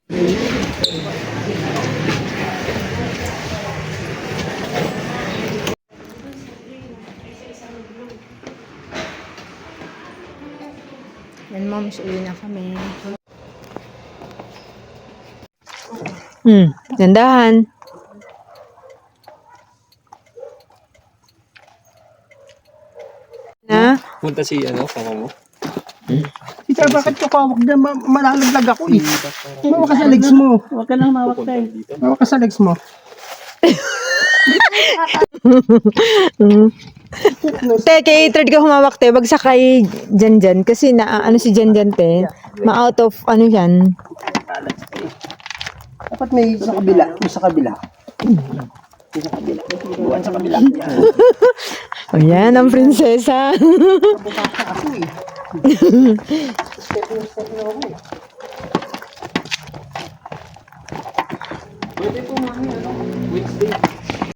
Yan, moms, uwi na kami. Gandahan. Na? Punta si papa mo. Ika, bakit ko kawak na malalaglag ako eh. Mawak ka sa legs mo. Huwag ka nang mawak tayo. Mawak ka sa legs mo. Te, kay third ka humawak, te. Wag sa kay Janjan. Kasi ano si Janjan, te. Ma-out of, ano yan. Dapat may sa kabila. May sa kabila. Buwan sa kabila. O yan, ang prinsesa. Ako eh. Step na ako eh. Pwede po mami.